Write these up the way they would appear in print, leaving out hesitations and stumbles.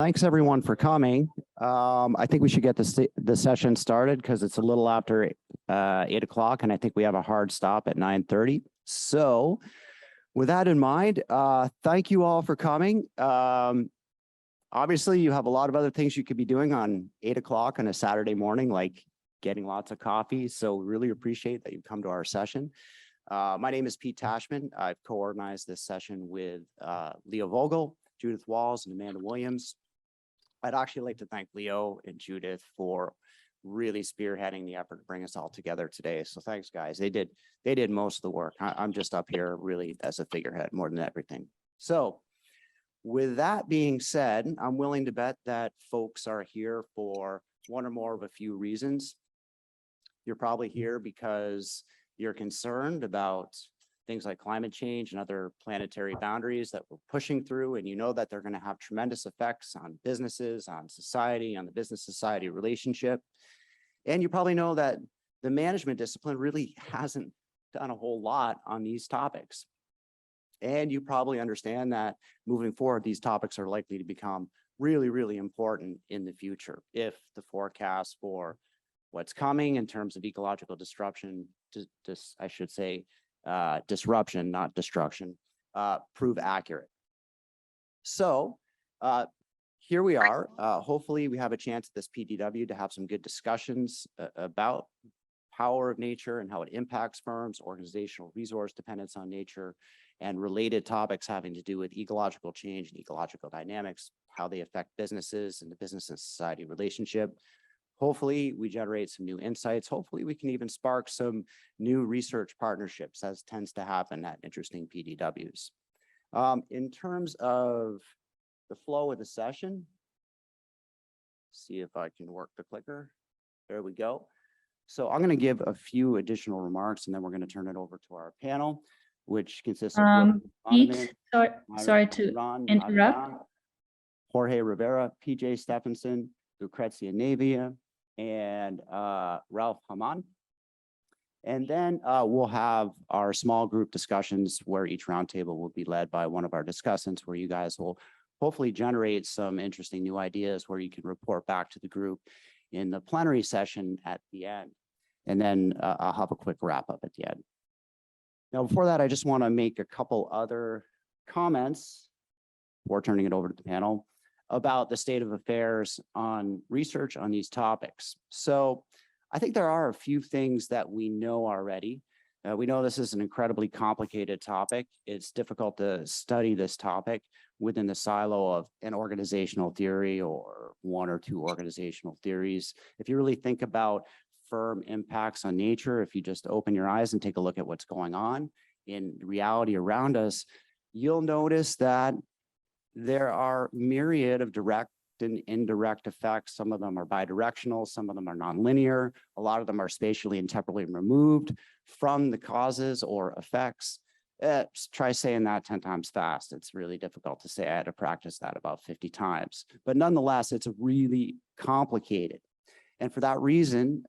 thanks everyone for coming. I think we should get the session started because it's a little after 8 o'clock, and I think we have a hard stop at 9:30. So with that in mind, thank you all for coming. Obviously, you have a lot of other things you could be doing on 8 o'clock on a Saturday morning, like getting lots of coffee. So we really appreciate that you've come to our session. My name is Pete Tashman. I've co-organized this session with Leo Vogel, Judith Walls, and Amanda Williams. I'd actually like to thank Leo and Judith for really spearheading the effort to bring us all together today. So thanks, guys. They did most of the work. I'm just up here really as a figurehead more than everything. So with that being said, I'm willing to bet that folks are here for one or more of a few reasons. You're probably here because you're concerned about things like climate change and other planetary boundaries that we're pushing through, and you know that they're going to have tremendous effects on businesses, on society, on the business-society relationship. And you probably know that the management discipline really hasn't done a whole lot on these topics. And you probably understand that moving forward, these topics are likely to become really, really important in the future if the forecast for what's coming in terms of ecological disruption, I should say, disruption, not destruction, prove accurate. So here we are. Hopefully we have a chance at this PDW to have some good discussions about power of nature and how it impacts firms, organizational resource dependence on nature, and related topics having to do with ecological change and ecological dynamics, how they affect businesses and the business and society relationship. Hopefully we generate some new insights. Hopefully we can even spark some new research partnerships, as tends to happen at interesting PDWs. In terms of the flow of the session, see if I can work the clicker. There we go. So I'm going to give a few additional remarks, and then we're going to turn it over to our panel, which consists of Pete, sorry to interrupt. Jorge Rivera, PJ Stephenson, Lucrezia Navia, and Ralph Haman. And then we'll have our small group discussions where each roundtable will be led by one of our discussants, where you guys will hopefully generate some interesting new ideas where you can report back to the group in the plenary session at the end. And then I'll have a quick wrap up at the end. Now, before that, I just want to make a couple other comments before turning it over to the panel about the state of affairs on research on these topics. So I think there are a few things that we know already. We know this is an incredibly complicated topic. It's difficult to study this topic within the silo of an organizational theory or one or two organizational theories. If you really think about firm impacts on nature, if you just open your eyes and take a look at what's going on in reality around us, you'll notice that there are myriad of direct and indirect effects. Some of them are bidirectional, some of them are nonlinear, a lot of them are spatially and temporally removed from the causes or effects. Try saying that 10 times fast. It's really difficult to say. I had to practice that about 50 times. But nonetheless, it's really complicated. And for that reason,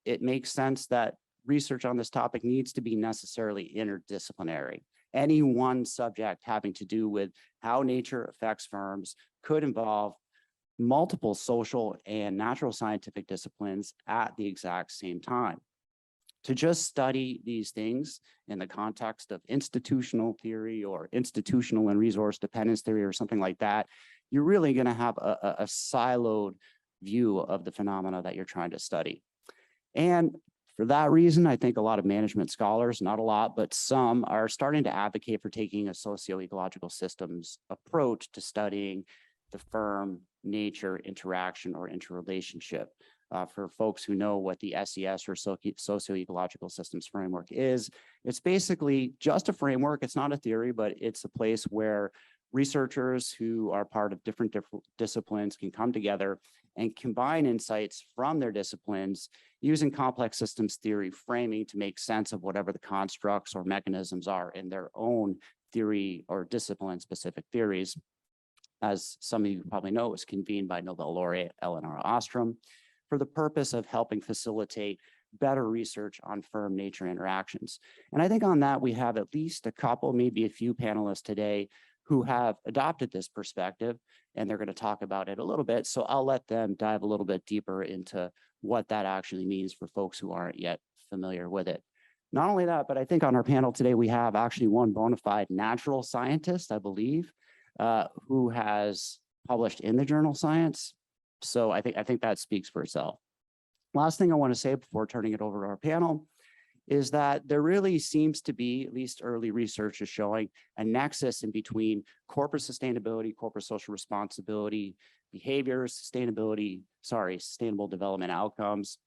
it makes sense that research on this topic needs to be necessarily interdisciplinary. Any one subject having to do with how nature affects firms could involve multiple social and natural scientific disciplines at the exact same time. To just study these things in the context of institutional theory or institutional and resource dependence theory or something like that, you're really going to have a siloed view of the phenomena that you're trying to study. And for that reason, I think a lot of management scholars, not a lot, but some, are starting to advocate for taking a socio-ecological systems approach to studying the firm nature interaction or interrelationship. For folks who know what the SES or socio-ecological systems framework is, it's basically just a framework. It's not a theory, but it's a place where researchers who are part of different disciplines can come together and combine insights from their disciplines using complex systems theory framing to make sense of whatever the constructs or mechanisms are in their own theory or discipline-specific theories. As some of you probably know, it was convened by Nobel laureate Elinor Ostrom for the purpose of helping facilitate better research on firm nature interactions. And I think on that, we have at least a couple, maybe a few panelists today who have adopted this perspective, and they're going to talk about it a little bit. So I'll let them dive a little bit deeper into what that actually means for folks who aren't yet familiar with it. Not only that, but I think on our panel today, we have actually one bona fide natural scientist, I believe, who has published in the journal Science. So I think that speaks for itself. Last thing I want to say before turning it over to our panel is that there really seems to be, at least early research is showing, a nexus in between corporate sustainability, corporate social responsibility, behaviors, sustainable development outcomes,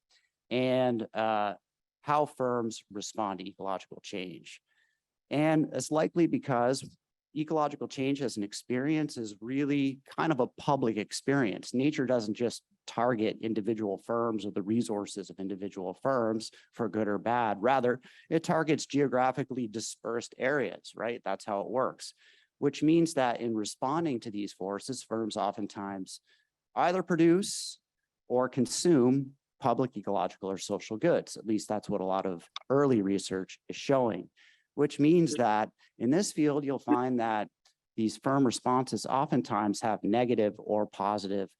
and how firms respond to ecological change. And it's likely because ecological change as an experience is really kind of a public experience. Nature doesn't just target individual firms or the resources of individual firms for good or bad. Rather, it targets geographically dispersed areas, right? That's how it works, which means that in responding to these forces, firms oftentimes either produce or consume public, ecological, or social goods. At least that's what a lot of early research is showing, which means that in this field, you'll find that these firm responses oftentimes have negative or positive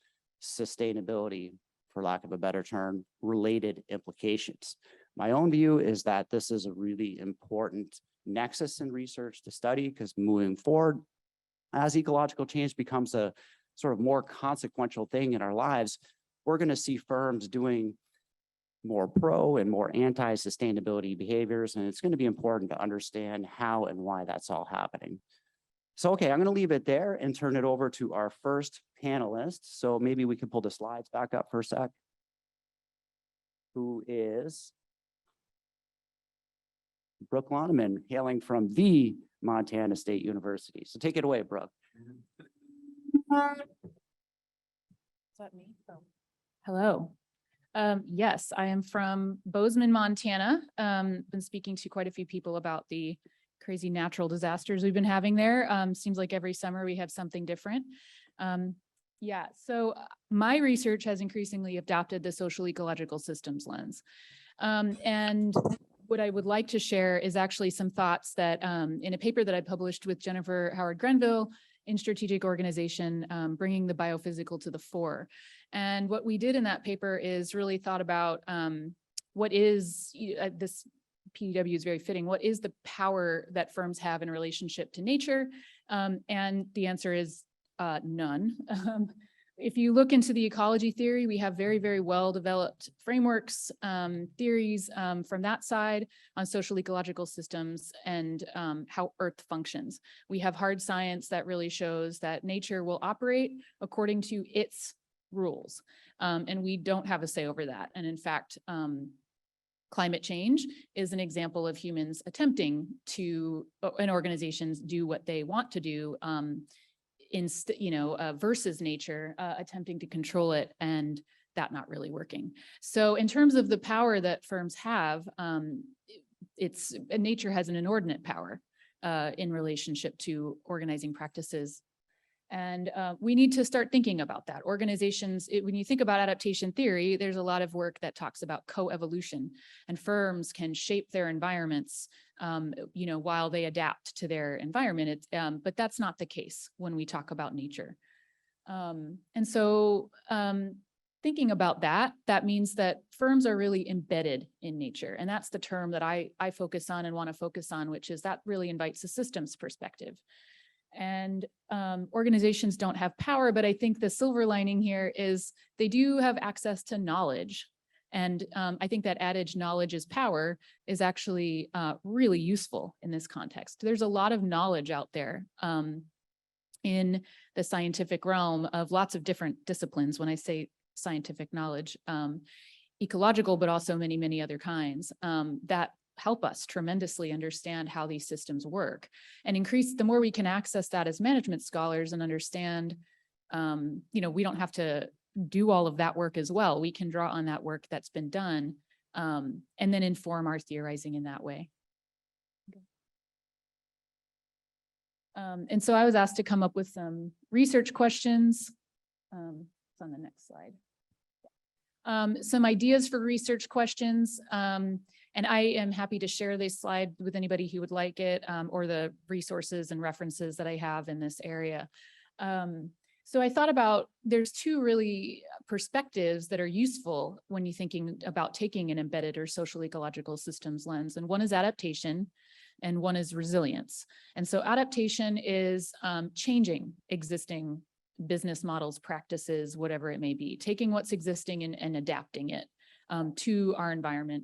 sustainability, for lack of a better term, related implications. My own view is that this is a really important nexus in research to study, because moving forward, as ecological change becomes a sort of more consequential thing in our lives, we're going to see firms doing more pro and more anti-sustainability behaviors, and it's going to be important to understand how and why that's all happening. So, okay, I'm going to leave it there and turn it over to our first panelist. So maybe we can pull the slides back up for a sec. Who is Brooke Loneman, hailing from the Montana State University. So take it away, Brooke. Is that me? Oh. Hello. Yes, I am from Bozeman, Montana. Been speaking to quite a few people about the crazy natural disasters we've been having there. Seems like every summer we have something different. Yeah, so my research has increasingly adopted the social ecological systems lens. And what I would like to share is actually some thoughts that in a paper that I published with Jennifer Howard Grenville in Strategic Organization, bringing the biophysical to the fore. And what we did in that paper is really thought about what is, this PDW is very fitting, what is the power that firms have in relationship to nature? And the answer is none. If you look into the ecology theory, we have very, very well-developed frameworks, theories from that side on social ecological systems and how Earth functions. We have hard science that really shows that nature will operate according to its rules, and we don't have a say over that. And in fact, climate change is an example of humans attempting to, and organizations do what they want to do, versus nature, attempting to control it, and that not really working. So in terms of the power that firms have, nature has an inordinate power in relationship to organizing practices. And we need to start thinking about that. Organizations, when you think about adaptation theory, there's a lot of work that talks about co-evolution, and firms can shape their environments while they adapt to their environment. But that's not the case when we talk about nature. And so thinking about that, that means that firms are really embedded in nature. And that's the term that I focus on and want to focus on, which is that really invites a systems perspective. And organizations don't have power, but I think the silver lining here is they do have access to knowledge. And I think that adage, knowledge is power, is actually really useful in this context. There's a lot of knowledge out there in the scientific realm of lots of different disciplines. When I say scientific knowledge, ecological, but also many, many other kinds that help us tremendously understand how these systems work, and increase the more we can access that as management scholars and understand, we don't have to do all of that work as well. We can draw on that work that's been done and then inform our theorizing in that way. And so I was asked to come up with some research questions. It's on the next slide. Some ideas for research questions. And I am happy to share this slide with anybody who would like it, or the resources and references that I have in this area. So I thought about, there's two really perspectives that are useful when you're thinking about taking an embedded or social ecological systems lens. And one is adaptation and one is resilience. And so adaptation is changing existing business models, practices, whatever it may be, taking what's existing and adapting it to our environment.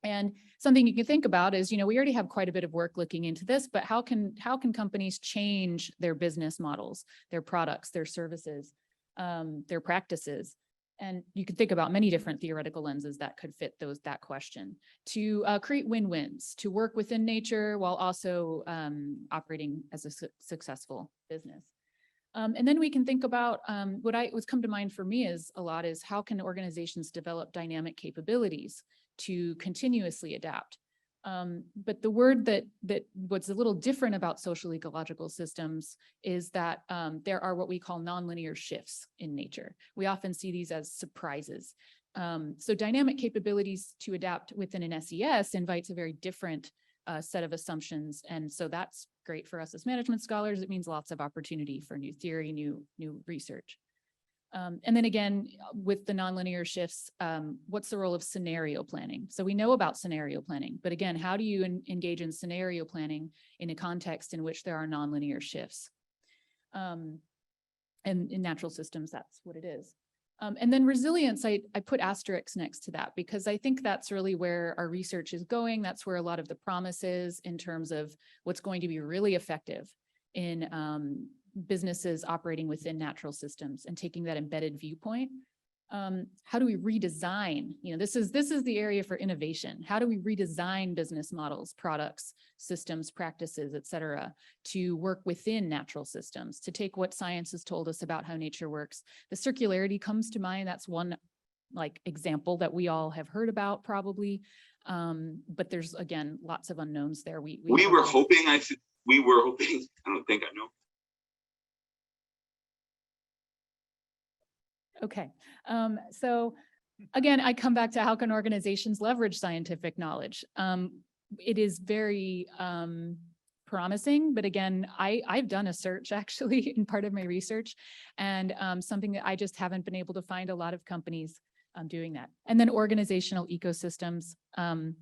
And something you can think about is, we already have quite a bit of work looking into this, but how can companies change their business models, their products, their services, their practices? And you can think about many different theoretical lenses that could fit that question, to create win-wins, to work within nature while also operating as a successful business. And then we can think about what's come to mind for me is how can organizations develop dynamic capabilities to continuously adapt? But the word that what's a little different about social ecological systems is that there are what we call nonlinear shifts in nature. We often see these as surprises. So dynamic capabilities to adapt within an SES invites a very different set of assumptions. And so that's great for us as management scholars. It means lots of opportunity for new theory, new research. And then again, with the nonlinear shifts, what's the role of scenario planning? So we know about scenario planning, but again, how do you engage in scenario planning in a context in which there are nonlinear shifts? And in natural systems, that's what it is. And then resilience, I put asterisks next to that because I think that's really where our research is going. That's where a lot of the promise is in terms of what's going to be really effective in businesses operating within natural systems and taking that embedded viewpoint. How do we redesign? This is the area for innovation. How do we redesign business models, products, systems, practices, et cetera, to work within natural systems, to take what science has told us about how nature works? The circularity comes to mind. That's one example that we all have heard about probably. But there's, again, lots of unknowns there. We were hoping, I don't think I know. Okay. So again, I come back to how can organizations leverage scientific knowledge? It is very promising, but again, I've done a search actually in part of my research, and something that I just haven't been able to find a lot of companies doing that. And then organizational ecosystems, and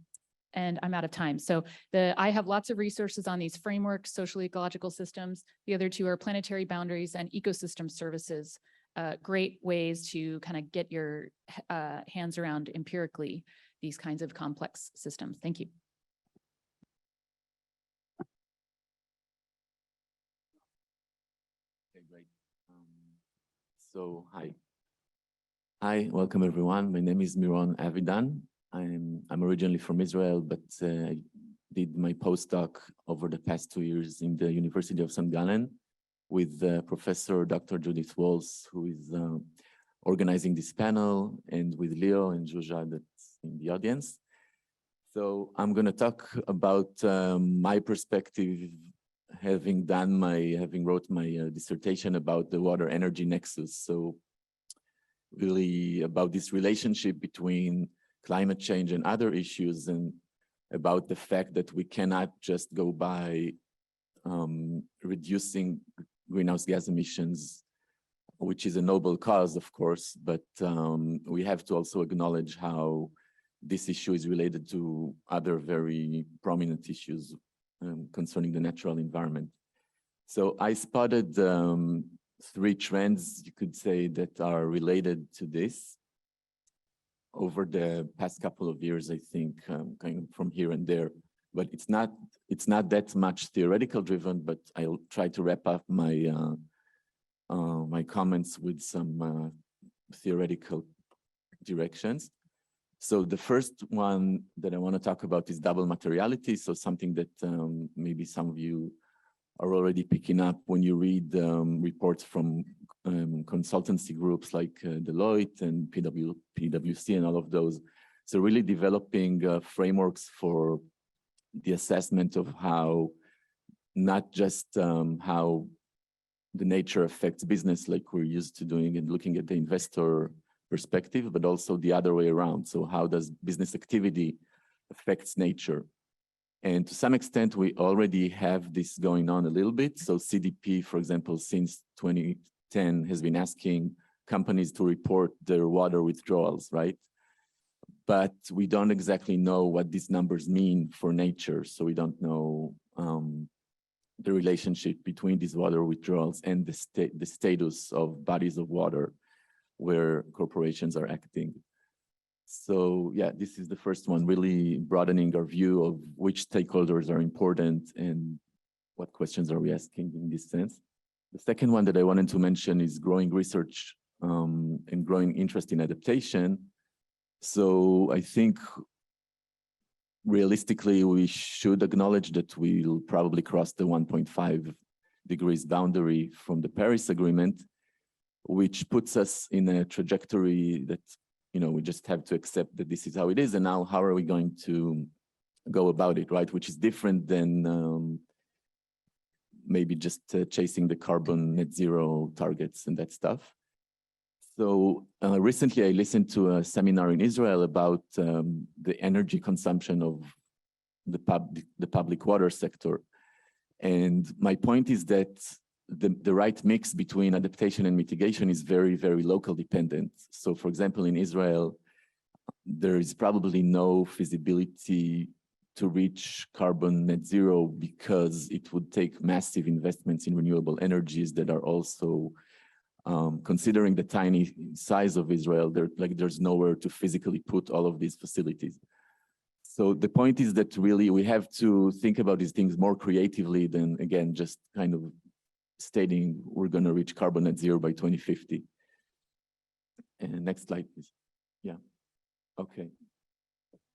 I'm out of time. So I have lots of resources on these frameworks, social ecological systems. The other two are planetary boundaries and ecosystem services. Great ways to kind of get your hands around empirically these kinds of complex systems. Thank you. Okay, great. So hi, welcome everyone. My name is Miron Avidan. I'm originally from Israel, but I did my postdoc over the past 2 years in the University of St. Gallen with Professor Dr. Judith Walls, who is organizing this panel, and with Leo and Zsuzsa that's in the audience. So I'm going to talk about my perspective, having wrote my dissertation about the water energy nexus. So really about this relationship between climate change and other issues, and about the fact that we cannot just go by reducing greenhouse gas emissions, which is a noble cause, of course, but we have to also acknowledge how this issue is related to other very prominent issues concerning the natural environment. So I spotted 3 trends, you could say, that are related to this over the past couple of years, I think, kind of from here and there. But it's not that much theoretical driven, but I'll try to wrap up my my comments with some theoretical directions. So the first one that I want to talk about is double materiality. So something that maybe some of you are already picking up when you read reports from consultancy groups like Deloitte and PwC and all of those. So really developing frameworks for the assessment of how, not just how the nature affects business like we're used to doing and looking at the investor perspective, but also the other way around. So how does business activity affects nature. And to some extent, we already have this going on a little bit. So CDP, for example, since 2010 has been asking companies to report their water withdrawals, right? But we don't exactly know what these numbers mean for nature. So we don't know the relationship between these water withdrawals and the status of bodies of water where corporations are acting. So yeah, this is the first one, really broadening our view of which stakeholders are important and what questions are we asking in this sense. The second one that I wanted to mention is growing research and growing interest in adaptation. So I think realistically, we should acknowledge that we'll probably cross the 1.5 degrees boundary from the Paris Agreement, which puts us in a trajectory that, you know, we just have to accept that this is how it is. And now how are we going to go about it, right? Which is different than maybe just chasing the carbon net zero targets and that stuff. So recently I listened to a seminar in Israel about the energy consumption of the public water sector. And my point is that the right mix between adaptation and mitigation is very, very local dependent. So for example, in Israel, there is probably no feasibility to reach carbon net zero because it would take massive investments in renewable energies that are also considering the tiny size of Israel, there's nowhere to physically put all of these facilities. So the point is that really we have to think about these things more creatively than, again, just kind of stating we're going to reach carbon net zero by 2050. And next slide, please. Yeah. Okay.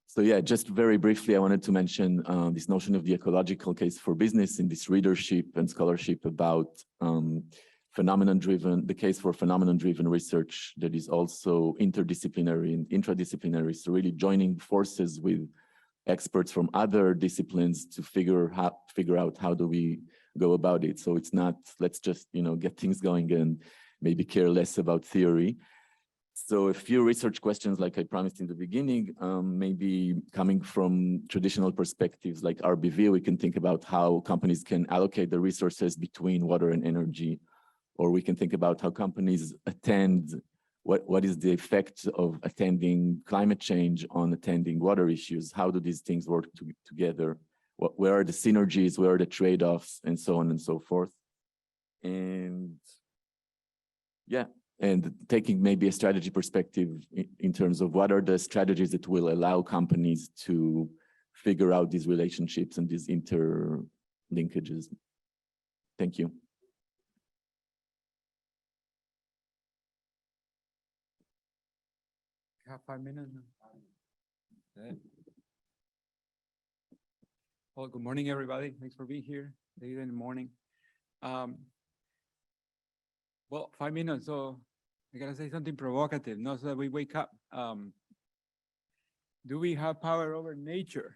So yeah, just very briefly, I wanted to mention this notion of the ecological case for business in this readership and scholarship about phenomenon-driven, the case for phenomenon-driven research that is also interdisciplinary and intradisciplinary. So really joining forces with experts from other disciplines to figure out how do we go about it. So it's not, let's just, you know, get things going and maybe care less about theory. So a few research questions, like I promised in the beginning, maybe coming from traditional perspectives like RBV, we can think about how companies can allocate the resources between water and energy. Or we can think about how companies attend, what is the effect of attending climate change on attending water issues? How do these things work together? Where are the synergies? Where are the trade-offs? And so on and so forth. And yeah, and taking maybe a strategy perspective in terms of what are the strategies that will allow companies to figure out these relationships and these interlinkages. Thank you. Have 5 minutes. Okay. Well, good morning, everybody. Thanks for being here late in the morning. Well, 5 minutes, so I gotta say something provocative, not so that we wake up. Do we have power over nature?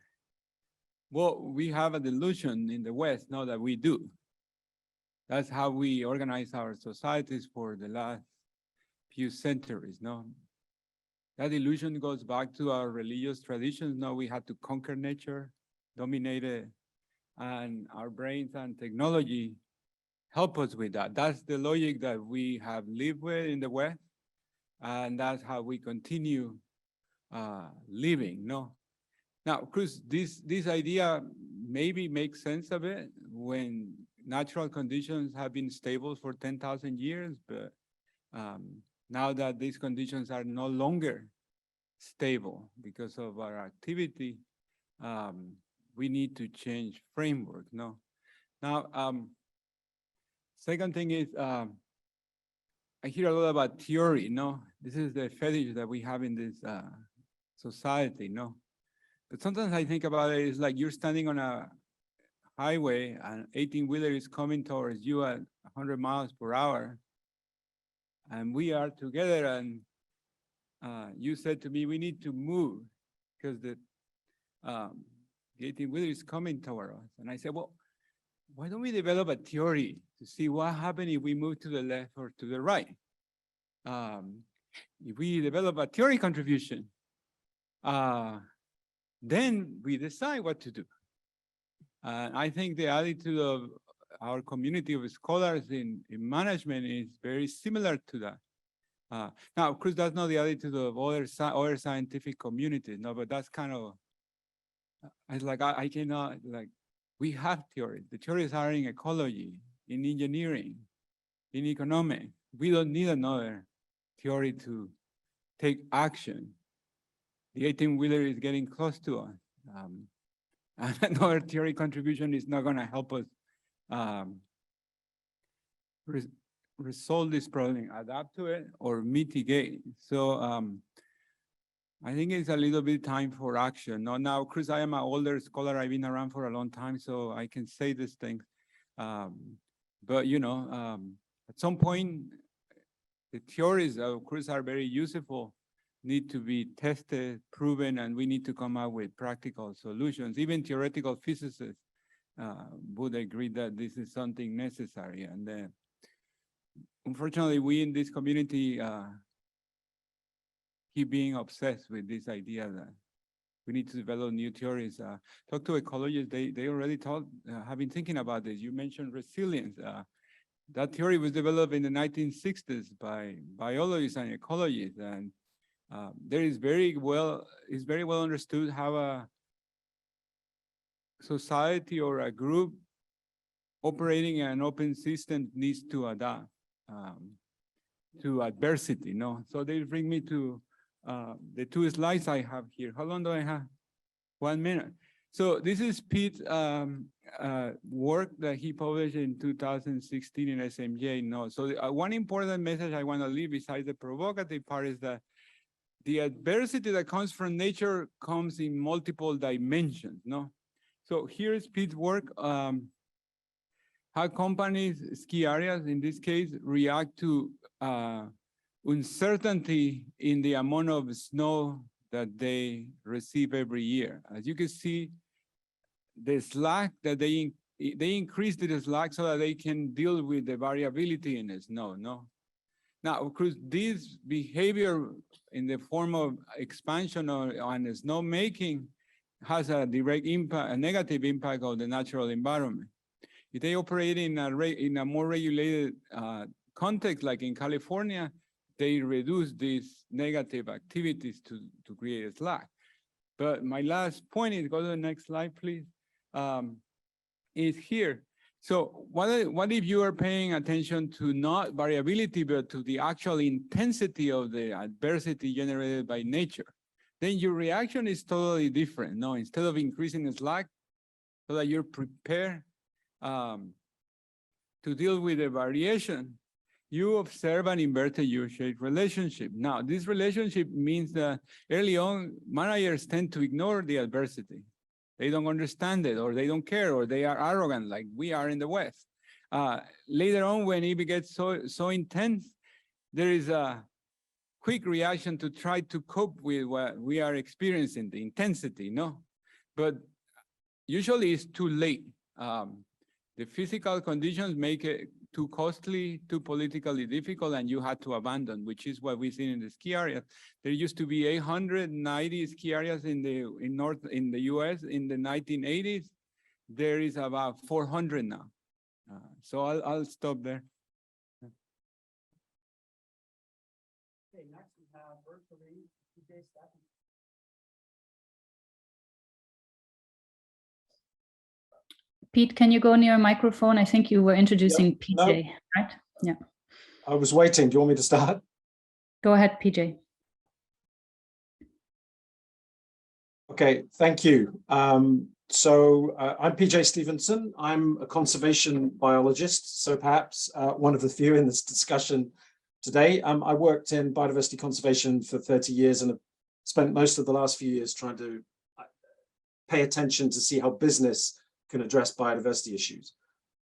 Well, we have a delusion in the West, now that we do. That's how we organize our societies for the last few centuries, no? That illusion goes back to our religious traditions. Now we had to conquer nature, dominate it, and our brains and technology help us with that. That's the logic that we have lived with in the West, and that's how we continue living, no? Now, Cruz, this idea maybe makes sense of it when natural conditions have been stable for 10,000 years, but now that these conditions are no longer stable because of our activity, we need to change framework, no? Now, second thing is, I hear a lot about theory, no? This is the fetish that we have in this society, no? But sometimes I think about it, it's like you're standing on a highway and 18-wheeler is coming towards you at 100 miles per hour. And we are together, and you said to me, we need to move because the 18-wheeler is coming toward us. And I said, well, why don't we develop a theory to see what happens if we move to the left or to the right? If we develop a theory contribution, then we decide what to do. I think the attitude of our community of scholars in management is very similar to that. Now, of course, that's not the attitude of other scientific communities, no, but that's kind of, it's like, I cannot, like, we have theories. The theories are in ecology, in engineering, in economics. We don't need another theory to take action. The 18-wheeler is getting close to us. And another theory contribution is not going to help us resolve this problem, adapt to it, or mitigate. So I think it's a little bit time for action. Now, Chris, I am an older scholar. I've been around for a long time, so I can say these things. But, you know, at some point, the theories, of course, are very useful, need to be tested, proven, and we need to come up with practical solutions. Even theoretical physicists would agree that this is something necessary. And unfortunately, we in this community keep being obsessed with this idea that we need to develop new theories. Talk to ecologists, they already have been thinking about this. You mentioned resilience. That theory was developed in the 1960s by biologists and ecologists, and there is very well understood how a society or a group operating in an open system needs to adapt to adversity. No, so they bring me to the two slides I have here. How long do I have? 1 minute. So this is Pete's work that he published in 2016 in SMJ. No, so one important message I want to leave besides the provocative part is that the adversity that comes from nature comes in multiple dimensions. No, so here's Pete's work. How companies, ski areas in this case, react to uncertainty in the amount of snow that they receive every year. As you can see, the slack that they increase the slack so that they can deal with the variability in the snow. No. Now, of course, this behavior in the form of expansion on snow making has a direct impact, a negative impact on the natural environment. If they operate in a more regulated context, like in California, they reduce these negative activities to create a slack. But my last point is, go to the next slide, please, is here. So what if you are paying attention to not variability, but to the actual intensity of the adversity generated by nature? Then your reaction is totally different. No, instead of increasing the slack so that you're prepared to deal with the variation, you observe an inverted U-shaped relationship. Now, this relationship means that early on, managers tend to ignore the adversity. They don't understand it, or they don't care, or they are arrogant like we are in the West. Later on, when it gets so intense, there is a quick reaction to try to cope with what we are experiencing, the intensity, no? But usually it's too late. The physical conditions make it too costly, too politically difficult, and you had to abandon, which is what we've seen in the ski areas. There used to be 890 ski areas in the US in the 1980s. There is about 400 now. So I'll stop there. Okay, next we have virtually PJ Stephenson. Pete, can you go near a microphone? I think you were introducing PJ, no. right? Yeah. I was waiting. Do you want me to start? Go ahead, PJ. Okay, thank you. I'm PJ Stevenson. I'm a conservation biologist, so perhaps one of the few in this discussion today. I worked in biodiversity conservation for 30 years and have spent most of the last few years trying to pay attention to see how business can address biodiversity issues.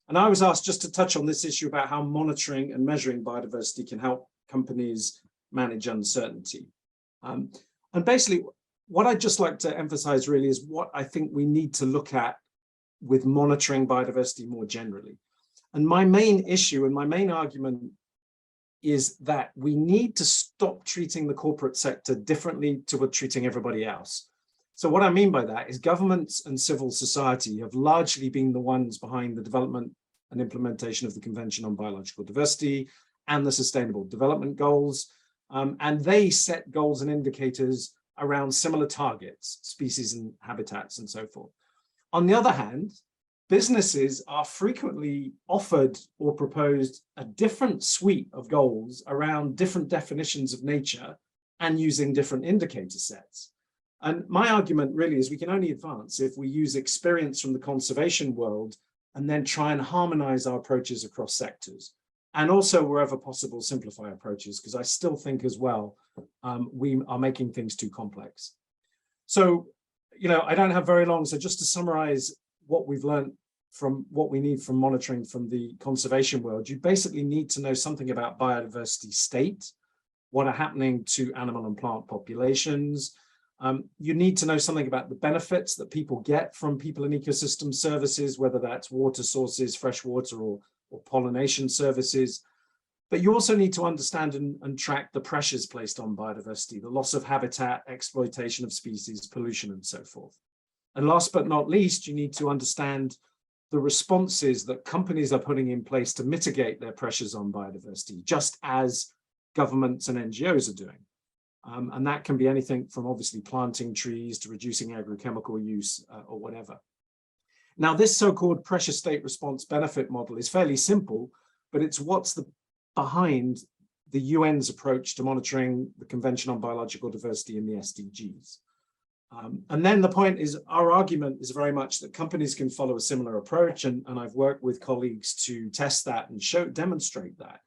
And I was asked just to touch on this issue about how monitoring and measuring biodiversity can help companies manage uncertainty. And basically, what I'd just like to emphasize really is what I think we need to look at with monitoring biodiversity more generally. And my main issue and my main argument is that we need to stop treating the corporate sector differently to what treating everybody else. So what I mean by that is governments and civil society have largely been the ones behind the development and implementation of the Convention on Biological Diversity and the Sustainable Development Goals. And they set goals and indicators around similar targets, species and habitats and so forth. On the other hand, businesses are frequently offered or proposed a different suite of goals around different definitions of nature and using different indicator sets. And my argument really is we can only advance if we use experience from the conservation world and then try and harmonize our approaches across sectors. And also, wherever possible, simplify approaches, because I still think as well, we are making things too complex. So, I don't have very long. So just to summarize what we've learned from what we need from monitoring from the conservation world, you basically need to know something about biodiversity state, what are happening to animal and plant populations. You need to know something about the benefits that people get from people and ecosystem services, whether that's water sources, fresh water, or pollination services. But you also need to understand and track the pressures placed on biodiversity, the loss of habitat, exploitation of species, pollution, and so forth. And last but not least, you need to understand the responses that companies are putting in place to mitigate their pressures on biodiversity, just as governments and NGOs are doing. And that can be anything from obviously planting trees to reducing agrochemical use or whatever. Now, this so-called pressure state response benefit model is fairly simple, but it's what's behind the UN's approach to monitoring the Convention on Biological Diversity and the SDGs. And then the point is, our argument is very much that companies can follow a similar approach, and I've worked with colleagues to test that and demonstrate that.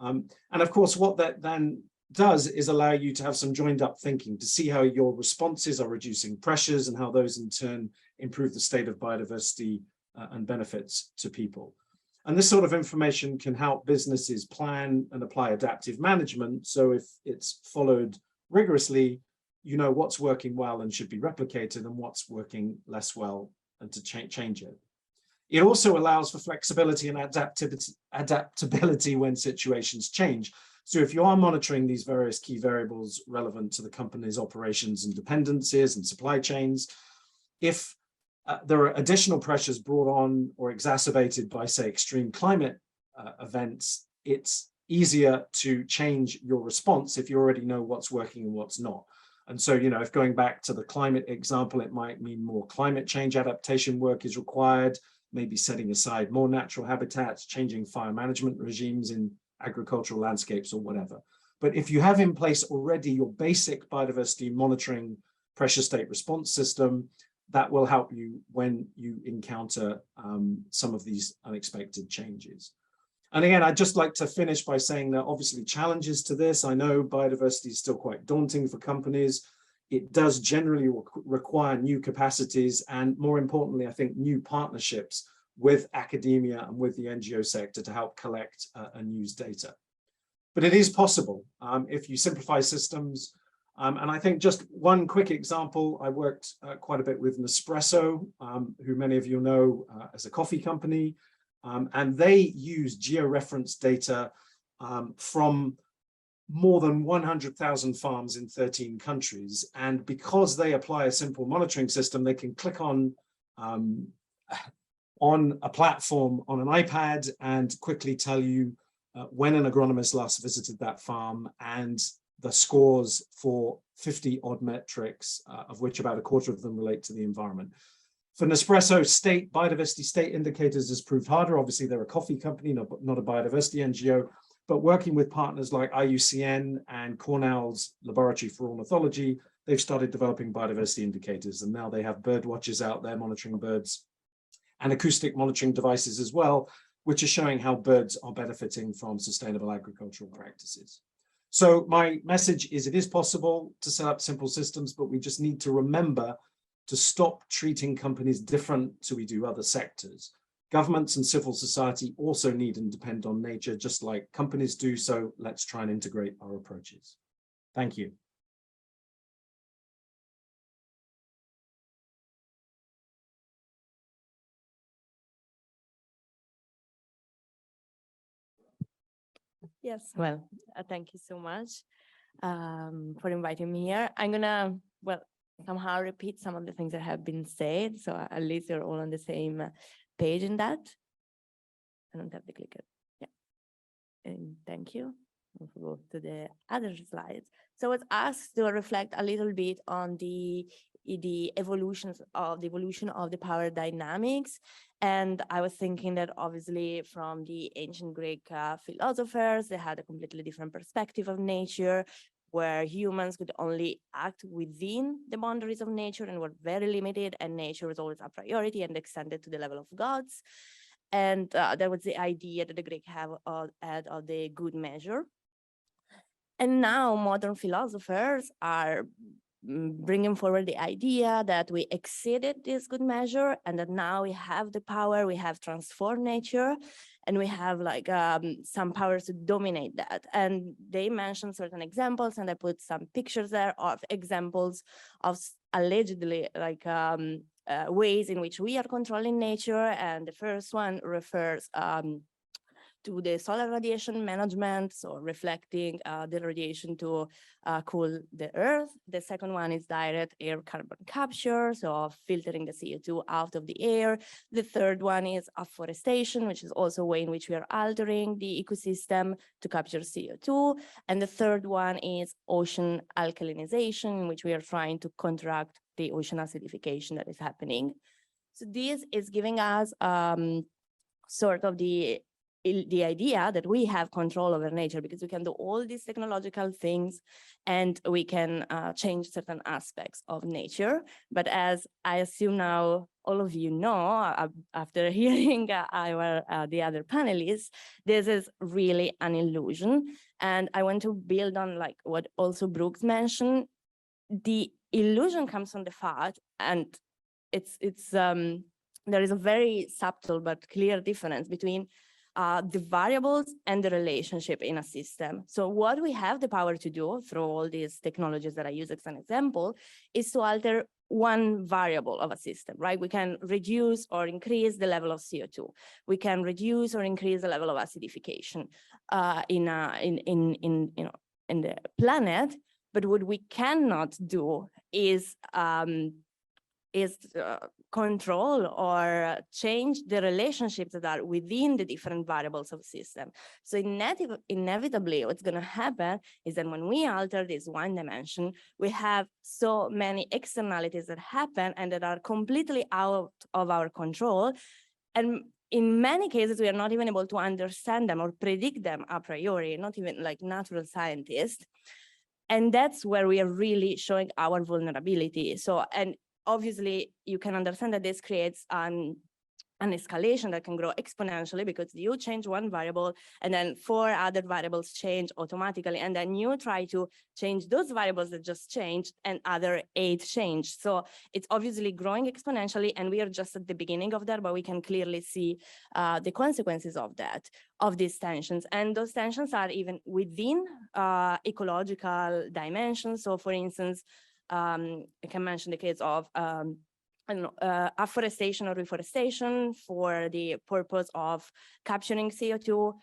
And of course, what that then does is allow you to have some joined up thinking to see how your responses are reducing pressures and how those in turn improve the state of biodiversity and benefits to people. And this sort of information can help businesses plan and apply adaptive management. So if it's followed rigorously, you know what's working well and should be replicated and what's working less well and to change it. It also allows for flexibility and adaptability when situations change. So if you are monitoring these various key variables relevant to the company's operations and dependencies and supply chains, if there are additional pressures brought on or exacerbated by, say, extreme climate events, it's easier to change your response if you already know what's working and what's not. And so, if going back to the climate example, it might mean more climate change adaptation work is required, maybe setting aside more natural habitats, changing fire management regimes in agricultural landscapes or whatever. But if you have in place already your basic biodiversity monitoring pressure state response system, that will help you when you encounter some of these unexpected changes. And again, I'd just like to finish by saying there are obviously challenges to this. I know biodiversity is still quite daunting for companies. It does generally require new capacities and, more importantly, I think, new partnerships with academia and with the NGO sector to help collect and use data. But it is possible if you simplify systems. And I think just one quick example, I worked quite a bit with Nespresso, who many of you know as a coffee company, and they use georeference data from more than 100,000 farms in 13 countries. And because they apply a simple monitoring system, they can click on a platform on an iPad and quickly tell you when an agronomist last visited that farm and the scores for 50 odd metrics, of which about a quarter of them relate to the environment. For Nespresso, biodiversity state indicators has proved harder. Obviously, they're a coffee company, not a biodiversity NGO, but working with partners like IUCN and Cornell's Laboratory for Ornithology, they've started developing biodiversity indicators, and now they have bird watchers out there monitoring birds and acoustic monitoring devices as well, which are showing how birds are benefiting from sustainable agricultural practices. So my message is it is possible to set up simple systems, but we just need to remember to stop treating companies different to we do other sectors. Governments and civil society also need and depend on nature, just like companies do. So let's try and integrate our approaches. Thank you. Yes, well, thank you so much for inviting me here. I'm gonna, well, somehow repeat some of the things that have been said. So at least you're all on the same page in that. I don't have the clicker. Yeah. And thank you. We'll go to the other slides. So it's asked to reflect a little bit on the evolution of the power dynamics. And I was thinking that obviously from the ancient Greek philosophers, they had a completely different perspective of nature, where humans could only act within the boundaries of nature and were very limited, and nature was always a priority and extended to the level of gods. And that was the idea that the Greeks had of the good measure. And now modern philosophers are bringing forward the idea that we exceeded this good measure and that now we have the power, we have transformed nature, and we have like some powers to dominate that. And they mentioned certain examples, and I put some pictures there of examples of allegedly like ways in which we are controlling nature. And the first one refers to the solar radiation management, so reflecting the radiation to cool the earth. The second one is direct air carbon capture, so filtering the CO2 out of the air. The third one is afforestation, which is also a way in which we are altering the ecosystem to capture CO2. And the third one is ocean alkalinization, in which we are trying to counteract the ocean acidification that is happening. So this is giving us sort of the idea that we have control over nature, because we can do all these technological things and we can change certain aspects of nature. But as I assume now all of you know, after hearing the other panelists, this is really an illusion. And I want to build on like what also Brooks mentioned. The illusion comes from the fact, and there is a very subtle but clear difference between the variables and the relationship in a system. So what we have the power to do through all these technologies that I use as an example is to alter one variable of a system, right? We can reduce or increase the level of CO2. We can reduce or increase the level of acidification in the planet. But what we cannot do is control or change the relationships that are within the different variables of the system. So inevitably, what's going to happen is that when we alter this one dimension, we have so many externalities that happen and that are completely out of our control. And in many cases, we are not even able to understand them or predict them a priori, not even like natural scientists. And that's where we are really showing our vulnerability. So, and obviously, you can understand that this creates an escalation that can grow exponentially, because you change one variable and then 4 other variables change automatically. And then you try to change those variables that just changed and other 8 change. So it's obviously growing exponentially, and we are just at the beginning of that, but we can clearly see the consequences of that, of these tensions. And those tensions are even within ecological dimensions. So for instance, I can mention the case of afforestation or reforestation for the purpose of capturing CO2.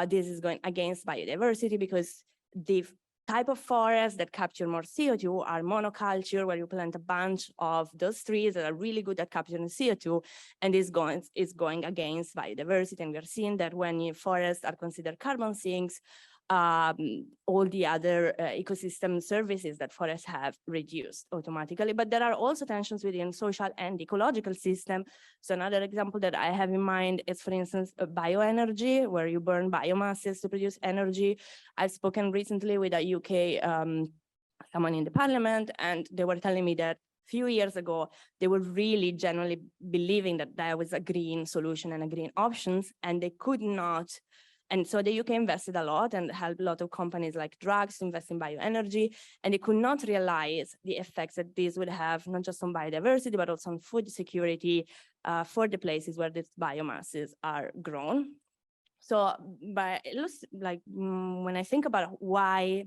This is going against biodiversity, because the type of forests that capture more CO2 are monoculture, where you plant a bunch of those trees that are really good at capturing CO2, and is going against biodiversity. And we're seeing that when forests are considered carbon sinks, all the other ecosystem services that forests have reduced automatically. But there are also tensions within social and ecological system. So another example that I have in mind is, for instance, bioenergy, where you burn biomasses to produce energy. I've spoken recently with a UK, someone in the parliament, and they were telling me that few years ago, they were really generally believing that there was a green solution and a green options, and they could not. And so the UK invested a lot and helped a lot of companies like drugs to invest in bioenergy, and they could not realize the effects that this would have, not just on biodiversity, but also on food security for the places where these biomasses are grown. So, but it looks like when I think about why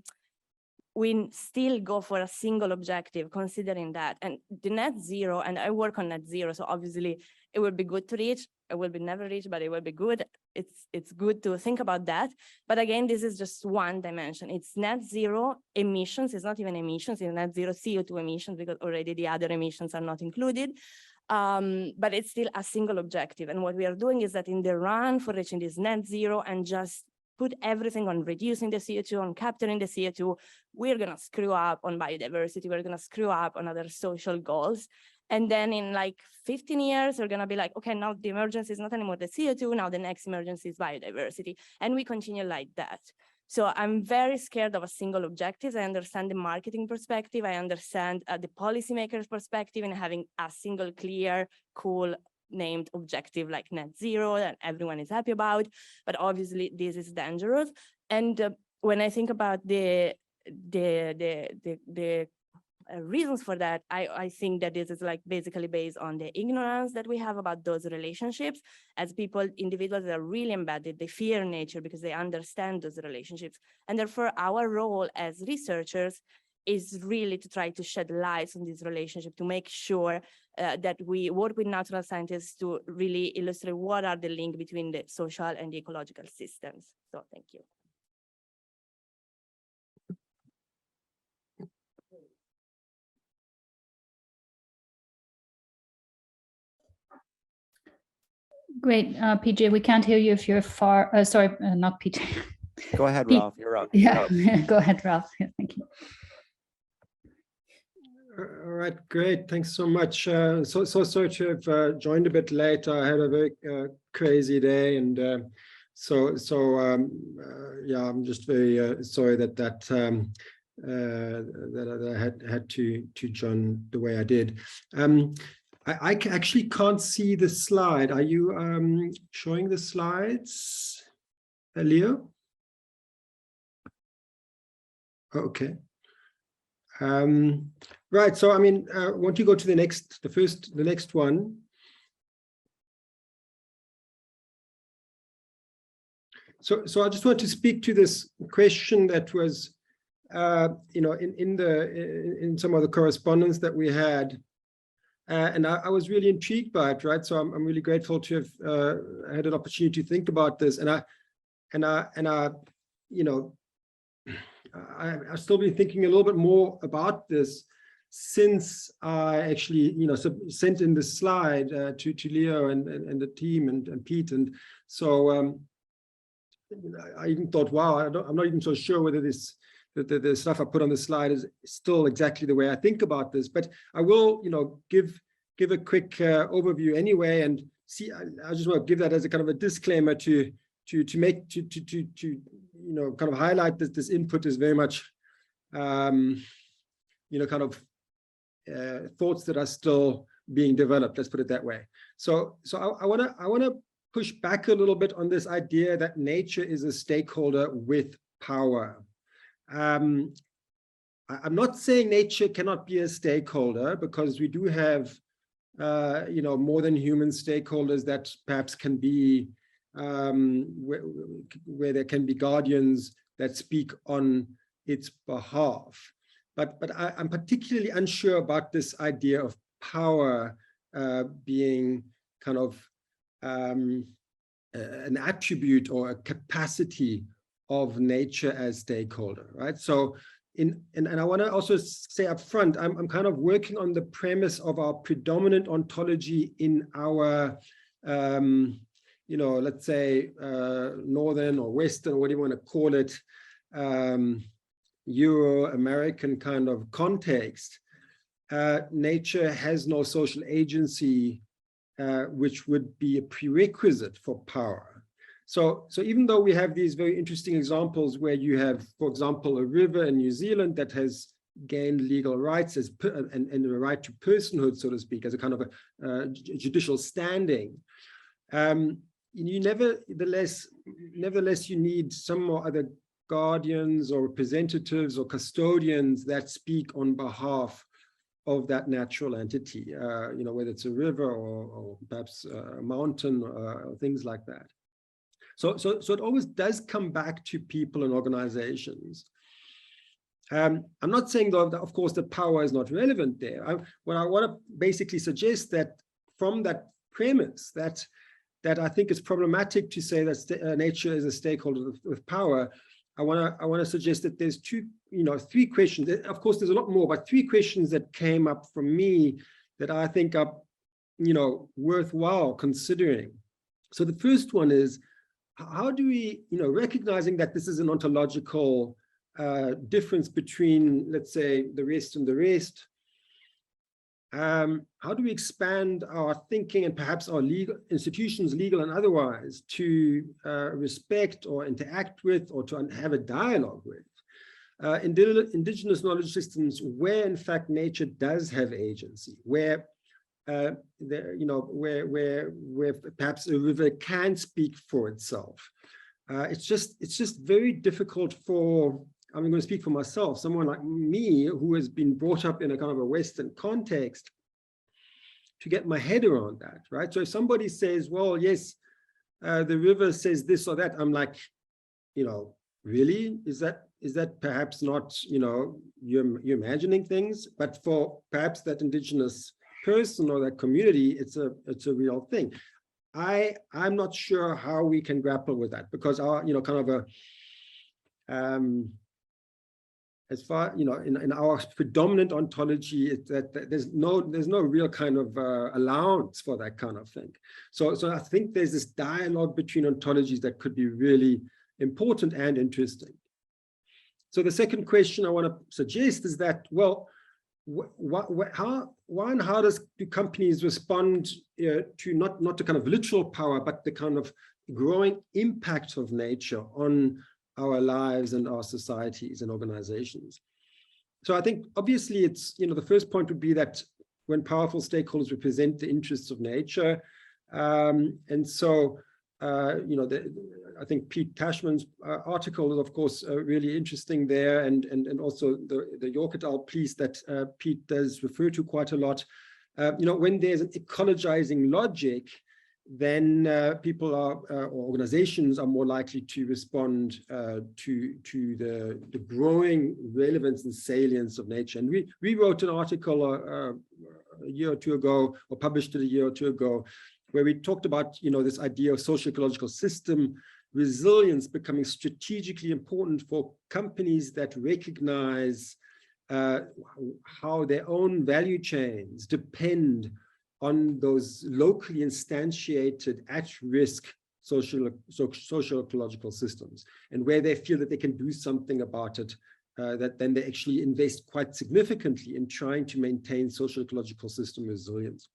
we still go for a single objective, considering that, and the net zero, and I work on net zero, so obviously it would be good to reach, it will be never reached, but it will be good. it's good to think about that. But again, this is just one dimension. It's net zero emissions. It's not even emissions, it's net zero CO2 emissions, because already the other emissions are not included. But it's still a single objective. And what we are doing is that in the run for reaching this net zero and just put everything on reducing the CO2, on capturing the CO2, we're going to screw up on biodiversity. We're going to screw up on other social goals. And then in like 15 years, we're going to be like, okay, now the emergency is not anymore the CO2. Now the next emergency is biodiversity. And we continue like that. So I'm very scared of a single objective. I understand the marketing perspective. I understand the policymakers' perspective and having a single, clear, cool, named objective like net zero that everyone is happy about. But obviously, this is dangerous. And when I think about the reasons for that, I think that this is like basically based on the ignorance that we have about those relationships. As people, individuals that are really embedded, they fear nature because they understand those relationships. And therefore, our role as researchers is really to try to shed light on this relationship, to make sure that we work with natural scientists to really illustrate what are the link between the social and the ecological systems. So thank you. Great, PJ, we can't hear you if you're far, sorry, not PJ. Go ahead, Pete. Ralph, you're up. Yeah, go ahead, Ralph. Yeah, thank you. All right, great. Thanks so much. So sorry to have joined a bit late. I had a very crazy day, and yeah, I'm just very sorry that that I had to join the way I did. I actually can't see the slide. Are you showing the slides, Leo? Okay. Right. So, I mean, won't you go to the next one? So I just want to speak to this question that was, you know, in some of the correspondence that we had. And I was really intrigued by it, right? So I'm really grateful to have had an opportunity to think about this. And I, you know, I've still been thinking a little bit more about this since I actually, you know, sent in this slide to Leo and the team and Pete. And so I even thought, wow, I'm not even so sure whether the stuff I put on the slide is still exactly the way I think about this, but I will, you know, give a quick overview anyway, and see. I just want to give that as a kind of a disclaimer to you know, kind of highlight that this input is very much, you know, kind of thoughts that are still being developed. Let's put it that way. So I wanna push back a little bit on this idea that nature is a stakeholder with power. I'm not saying nature cannot be a stakeholder, because we do have, you know, more than human stakeholders that perhaps can be, where there can be guardians that speak on its behalf. But I'm particularly unsure about this idea of power being kind of an attribute or a capacity of nature as stakeholder, right? So and I want to also say up front, I'm kind of working on the premise of our predominant ontology in our, you know, let's say Northern or Western, or what do you want to call it, Euro-American kind of context. Nature has no social agency, which would be a prerequisite for power. So even though we have these very interesting examples where you have, for example, a river in New Zealand that has gained legal rights as and a right to personhood, so to speak, as a kind of a judicial standing, you nevertheless you need some or other guardians or representatives or custodians that speak on behalf of that natural entity, you know, whether it's a river or perhaps a mountain or things like that. So it always does come back to people and organizations. I'm not saying, though, that, of course, that power is not relevant there. What I want to basically suggest that from that premise, that that I think it's problematic to say that nature is a stakeholder with power, I want to suggest that there's three questions. Of course, there's a lot more, but three questions that came up from me that I think are, worthwhile considering. So the first one is, how do we, recognizing that this is an ontological difference between, let's say, the rest and the rest, how do we expand our thinking and perhaps our legal institutions, legal and otherwise, to respect or interact with or to have a dialogue with indigenous knowledge systems where in fact nature does have agency, where where perhaps a river can speak for itself. It's just very difficult for, I'm going to speak for myself, someone like me who has been brought up in a kind of a Western context, to get my head around that, right? So if somebody says, well, yes, the river says this or that, I'm like, really? Is that perhaps not, you're imagining things? But for perhaps that indigenous person or that community, it's a real thing. I'm not sure how we can grapple with that, because our, kind of a, as far, in our predominant ontology, that there's no real kind of allowance for that kind of thing. So I think there's this dialogue between ontologies that could be really important and interesting. So the second question I want to suggest is that, well, how do companies respond to not the kind of literal power, but the kind of growing impact of nature on our lives and our societies and organizations? So I think obviously it's, the first point would be that when powerful stakeholders represent the interests of nature, and so I think Pete Tashman's article is, of course, really interesting there, and also the York et al. Piece that Pete does refer to quite a lot. When there's an ecologizing logic, then people are, or organizations are more likely to respond to the growing relevance and salience of nature. And we wrote an article a year or two ago, or published it a year or two ago, where we talked about, this idea of social ecological system resilience becoming strategically important for companies that recognize how their own value chains depend on those locally instantiated at-risk social ecological systems, and where they feel that they can do something about it, that then they actually invest quite significantly in trying to maintain social ecological system resilience.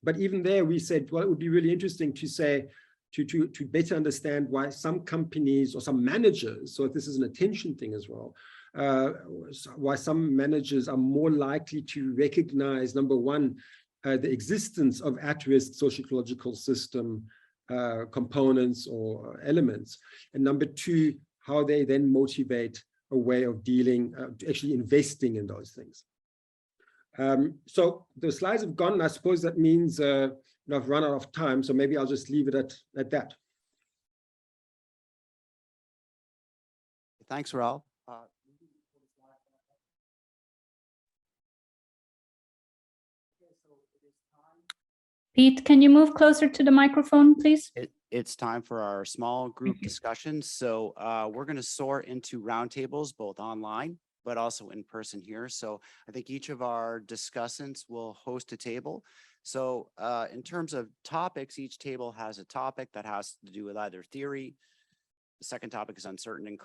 But even there, we said, well, it would be really interesting to say, to better understand why some companies or some managers, so this is an attention thing as well, why some managers are more likely to recognize, number one, the existence of at-risk social ecological system components or elements, and number two, how they then motivate a way of dealing, actually investing in those things. So the slides have gone. I suppose that means I've run out of time, so maybe I'll just leave it at that. Thanks, Ralph. Pete, can you move closer to the microphone, please? It's time for our small group discussion. So we're going to sort into roundtables, both online, but also in person here. So I think each of our discussants will host a table. So in terms of topics, each table has a topic that has to do with either theory. The second topic is uncertainty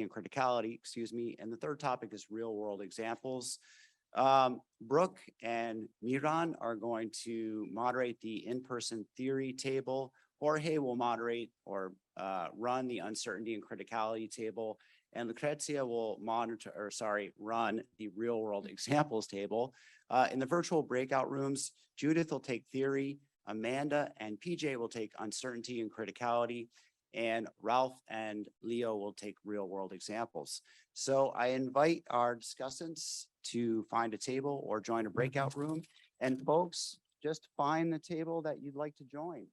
and criticality, excuse me. And the third topic is real world examples. Brooke and Miran are going to moderate the in-person theory table. Jorge will moderate or run the uncertainty and criticality table. And Lucrezia will run the real world examples table. In the virtual breakout rooms, Judith will take theory, Amanda and PJ will take uncertainty and criticality, and Ralph and Leo will take real world examples. So I invite our discussants to find a table or join a breakout room. And folks, just find the table that you'd like to join.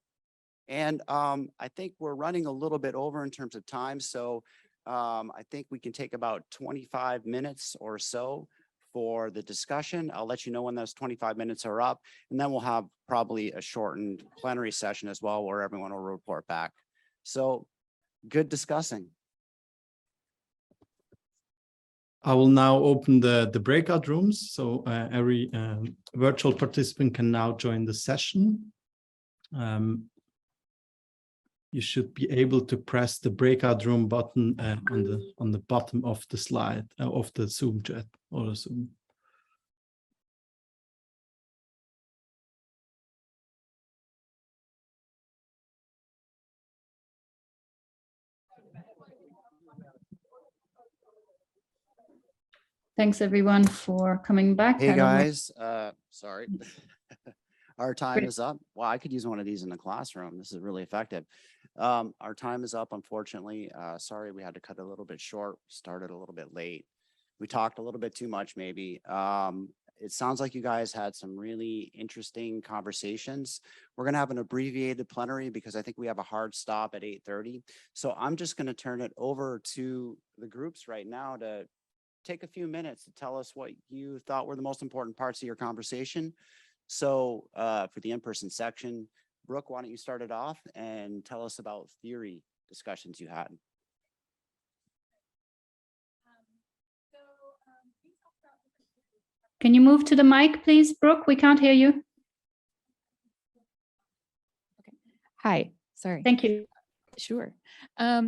And I think we're running a little bit over in terms of time. So I think we can take about 25 minutes or so for the discussion. I'll let you know when those 25 minutes are up, and then we'll have probably a shortened plenary session as well, where everyone will report back. So good discussing. I will now open the breakout rooms. So every virtual participant can now join the session. You should be able to press the breakout room button on the bottom of the slide of the Zoom chat or the Zoom. Thanks everyone for coming back. Hey I don't know- guys, sorry. Our time Great. is up. Well, I could use one of these in the classroom. This is really effective. Our time is up, unfortunately. Sorry, we had to cut a little bit short, started a little bit late. We talked a little bit too much, maybe. It sounds like you guys had some really interesting conversations. We're gonna have an abbreviated plenary because I think we have a hard stop at 8:30. So I'm just gonna turn it over to the groups right now to take a few minutes to tell us what you thought were the most important parts of your conversation. So for the in-person section, Brooke, why don't you start it off and tell us about theory discussions you had? Can you move to the mic, please, Brooke? We can't hear you. Hi, sorry. Thank you. Sure.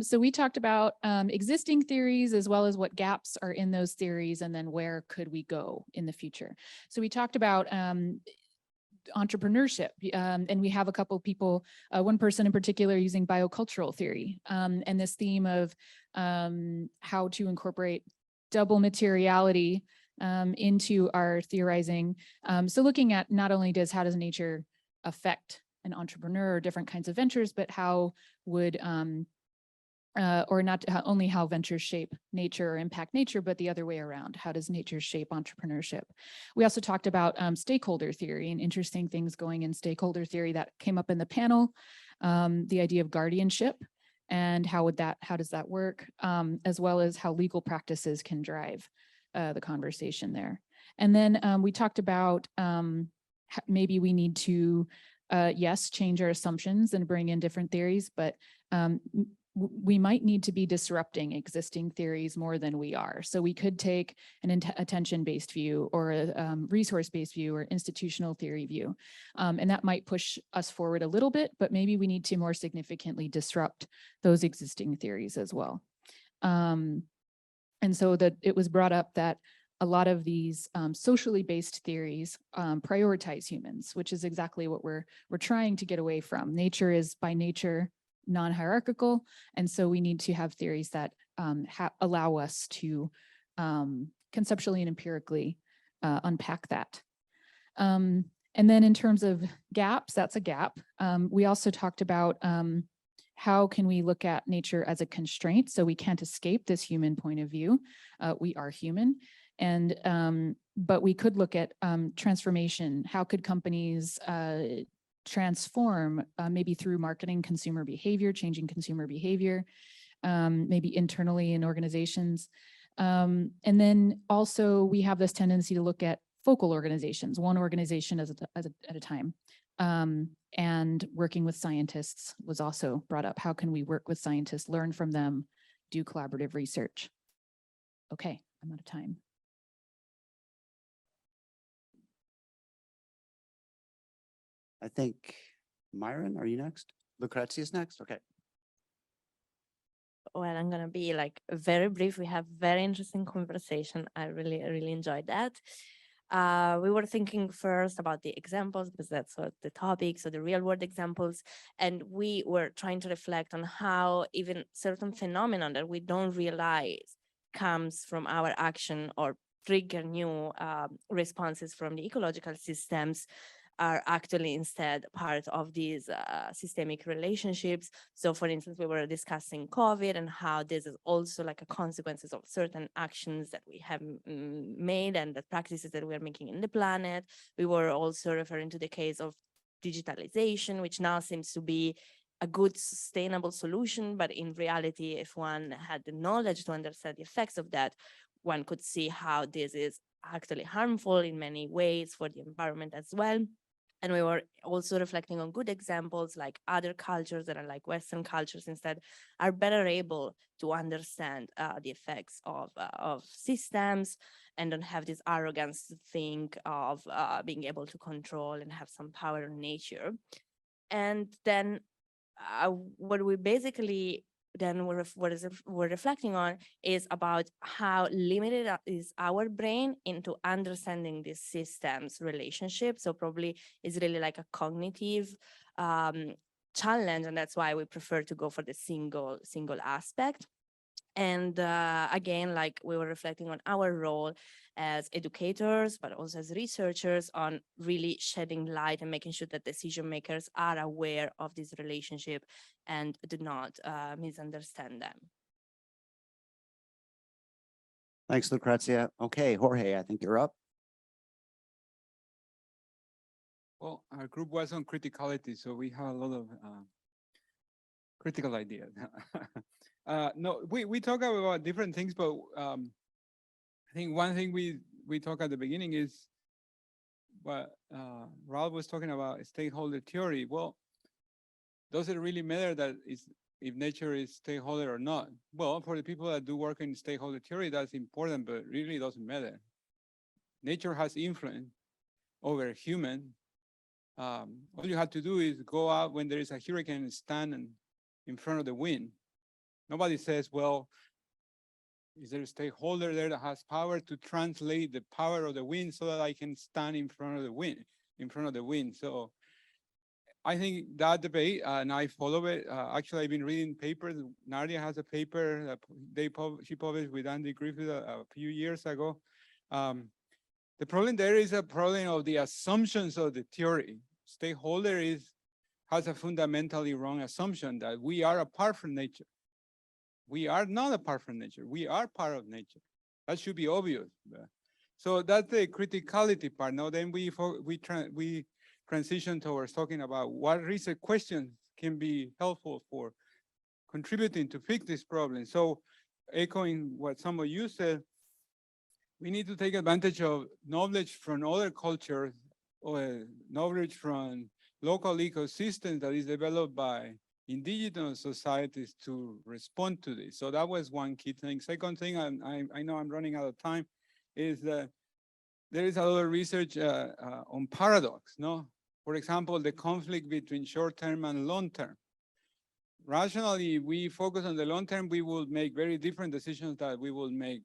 So we talked about existing theories as well as what gaps are in those theories, and then where could we go in the future. So we talked about entrepreneurship, and we have a couple people, one person in particular using biocultural theory, and this theme of how to incorporate double materiality into our theorizing. So looking at not only how does nature affect an entrepreneur or different kinds of ventures, but how would or not only how ventures shape nature or impact nature, but the other way around. How does nature shape entrepreneurship? We also talked about stakeholder theory and interesting things going in stakeholder theory that came up in the panel. The idea of guardianship and how does that work, as well as how legal practices can drive the conversation there. And then we talked about maybe we need to yes, change our assumptions and bring in different theories, but we might need to be disrupting existing theories more than we are. So we could take an attention-based view or a resource-based view or institutional theory view. And that might push us forward a little bit, but maybe we need to more significantly disrupt those existing theories as well. And so that it was brought up that a lot of these socially based theories prioritize humans, which is exactly what we're trying to get away from. Nature is by nature non-hierarchical, and so we need to have theories that allow us to conceptually and empirically unpack that. And then in terms of gaps, that's a gap. We also talked about how can we look at nature as a constraint, so we can't escape this human point of view. We are human. And but we could look at transformation. How could companies transform maybe through marketing consumer behavior, changing consumer behavior, maybe internally in organizations. And then also we have this tendency to look at focal organizations, one organization at a time. And working with scientists was also brought up. How can we work with scientists, learn from them, do collaborative research? Okay, I'm out of time. I think, Myron, are you next? Lucrezia is next? Okay. Well, I'm gonna be like very brief. We have very interesting conversation. I really enjoyed that. We were thinking first about the examples because that's what the topic, so the real world examples. And we were trying to reflect on how even certain phenomena that we don't realize comes from our action or trigger new responses from the ecological systems are actually instead part of these systemic relationships. So for instance, we were discussing COVID and how this is also like a consequences of certain actions that we have made and the practices that we are making in the planet. We were also referring to the case of digitalization, which now seems to be a good sustainable solution, but in reality, if one had the knowledge to understand the effects of that, one could see how this is actually harmful in many ways for the environment as well. And we were also reflecting on good examples like other cultures that are like Western cultures instead are better able to understand the effects of systems and don't have this arrogance to think of being able to control and have some power in nature. And then what we basically then we're reflecting on is about how limited is our brain into understanding these systems relationship. So probably it's really like a cognitive challenge, and that's why we prefer to go for the single aspect. And again, like we were reflecting on our role as educators, but also as researchers on really shedding light and making sure that decision makers are aware of this relationship and do not misunderstand them. Thanks, Lucrezia. Okay, Jorge, I think you're up. Well, our group was on criticality, so we have a lot of critical ideas. No, we talk about different things, but I think one thing we talk at the beginning is what Ralph was talking about, stakeholder theory. Well, does it really matter that if nature is stakeholder or not? Well, for the people that do work in stakeholder theory, that's important, but really doesn't matter. Nature has influence over human. All you have to do is go out when there is a hurricane and stand in front of the wind. Nobody says, well, is there a stakeholder there that has power to translate the power of the wind so that I can stand in front of the wind? So I think that debate, and I follow it. Actually, I've been reading papers. Nadia has a paper that she published with Andy Griffith a few years ago. The problem there is a problem of the assumptions of the theory. Stakeholder has a fundamentally wrong assumption that we are apart from nature. We are not apart from nature. We are part of nature. That should be obvious. So that's the criticality part. Now then we transition towards talking about what research questions can be helpful for contributing to fix this problem. So echoing what some of you said, we need to take advantage of knowledge from other cultures or knowledge from local ecosystems that is developed by indigenous societies to respond to this. So that was one key thing. Second thing, I know I'm running out of time, is that there is a lot of research on paradox, no? For example, the conflict between short-term and long-term. Rationally, we focus on the long-term, we will make very different decisions that we will make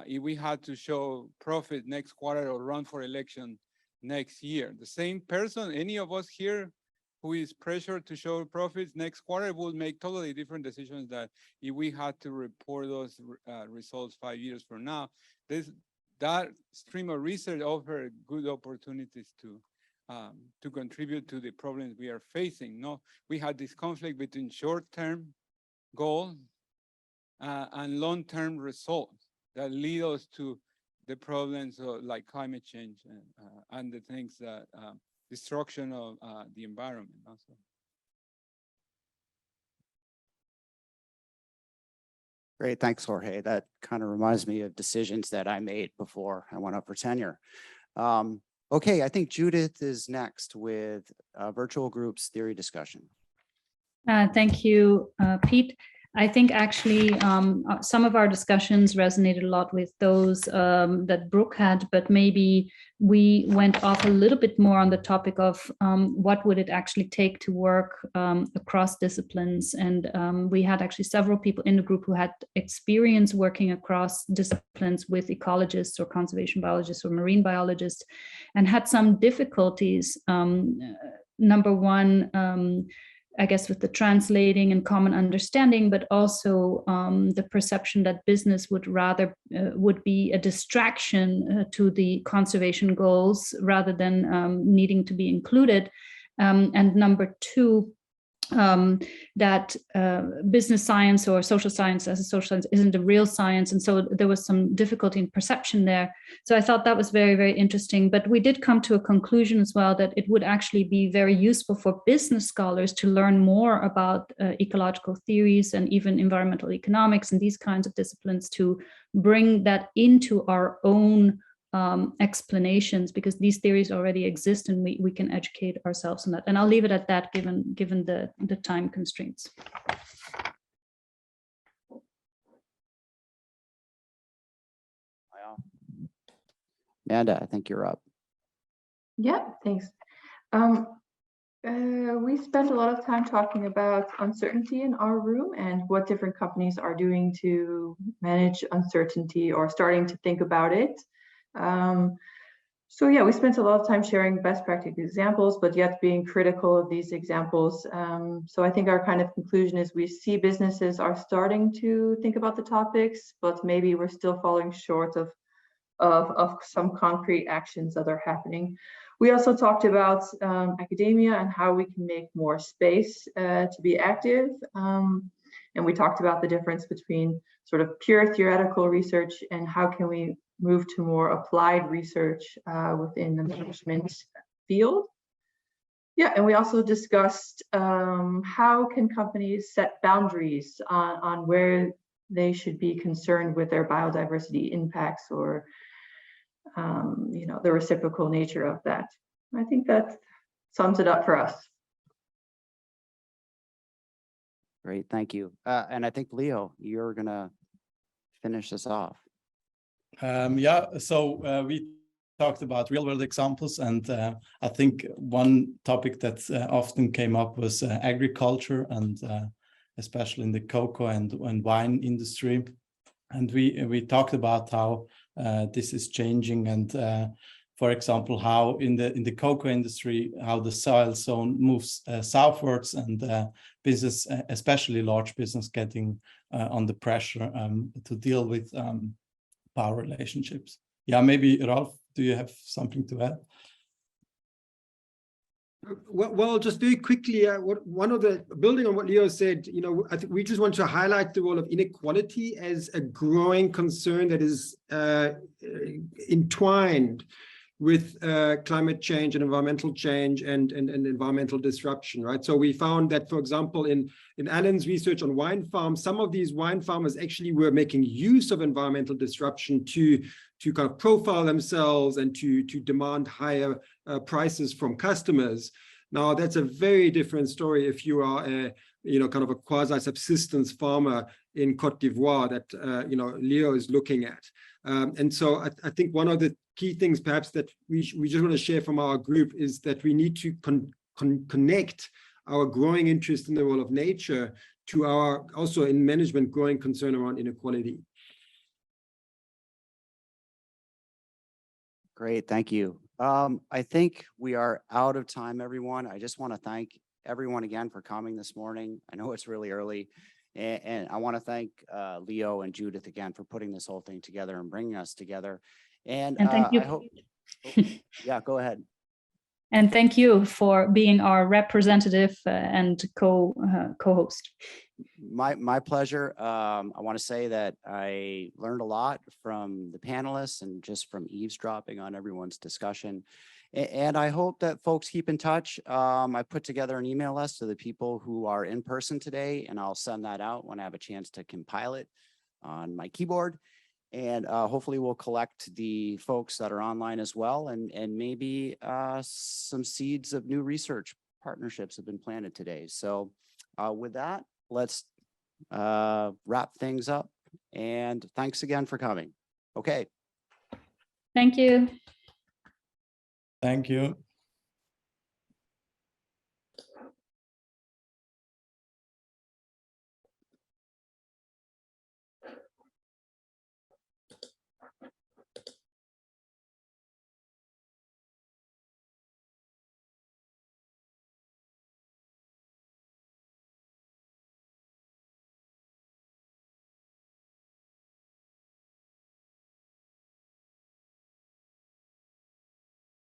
if we had to show profit next quarter or run for election next year. The same person, any of us here who is pressured to show profits next quarter will make totally different decisions that if we had to report those results 5 years from now. That stream of research offers good opportunities to contribute to the problems we are facing. No, we had this conflict between short-term goals and long-term results that lead us to the problems of, like climate change and the things that destruction of the environment also. Great, thanks, Jorge. That kind of reminds me of decisions that I made before I went up for tenure. Okay, I think Judith is next with virtual groups theory discussion. Thank you, Pete. I think actually some of our discussions resonated a lot with those that Brooke had, but maybe we went off a little bit more on the topic of what would it actually take to work across disciplines. And we had actually several people in the group who had experience working across disciplines with ecologists or conservation biologists or marine biologists and had some difficulties. Number one, I guess with the translating and common understanding, but also the perception that business would be a distraction to the conservation goals rather than needing to be included. And number two, that business science or social science as a social science isn't a real science. And so there was some difficulty in perception there. So I thought that was very, very interesting. But we did come to a conclusion as well that it would actually be very useful for business scholars to learn more about ecological theories and even environmental economics and these kinds of disciplines to bring that into our own explanations, because these theories already exist and we can educate ourselves on that. And I'll leave it at that, given the time constraints. Wow. Amanda, I think you're up. Yeah, thanks. We spent a lot of time talking about uncertainty in our room and what different companies are doing to manage uncertainty or starting to think about it. So yeah, we spent a lot of time sharing best practice examples, but yet being critical of these examples. So I think our kind of conclusion is we see businesses are starting to think about the topics, but maybe we're still falling short of some concrete actions that are happening. We also talked about academia and how we can make more space to be active. And we talked about the difference between sort of pure theoretical research and how can we move to more applied research within the management field. Yeah, and we also discussed how can companies set boundaries on where they should be concerned with their biodiversity impacts or you know, the reciprocal nature of that. I think that sums it up for us. Great, thank you. And I think Leo, you're gonna finish this off. Yeah, so we talked about real world examples, and I think one topic that often came up was agriculture, and especially in the cocoa and wine industry. And we talked about how this is changing, and for example, how in the cocoa industry, how the soil zone moves southwards, and business, especially large business, getting under pressure to deal with power relationships. Yeah, maybe Ralph, do you have something to add? Well, just very quickly, building on what Leo said, you know, I think we just want to highlight the role of inequality as a growing concern that is entwined with climate change and environmental change and environmental disruption, right? So we found that, for example, in Alan's research on wine farms, some of these wine farmers actually were making use of environmental disruption to kind of profile themselves and to demand higher prices from customers. Now, that's a very different story if you are a, you know, kind of a quasi-subsistence farmer in Côte d'Ivoire that, you know, Leo is looking at. And so I think one of the key things perhaps that we just want to share from our group is that we need to connect our growing interest in the role of nature to our, also in management, growing concern around inequality. Great, thank you. I think we are out of time, everyone. I just want to thank everyone again for coming this morning. I know it's really early, and I want to thank Leo and Judith again for putting this whole thing together and bringing us together. And thank you. I hope, yeah, go ahead. And thank you for being our representative and co-host. My pleasure. I want to say that I learned a lot from the panelists and just from eavesdropping on everyone's discussion. And I hope that folks keep in touch. I put together an email list to the people who are in person today, and I'll send that out when I have a chance to compile it on my keyboard. And hopefully we'll collect the folks that are online as well, and maybe some seeds of new research partnerships have been planted today. So with that, let's wrap things up. And thanks again for coming. Okay. Thank you. Thank you.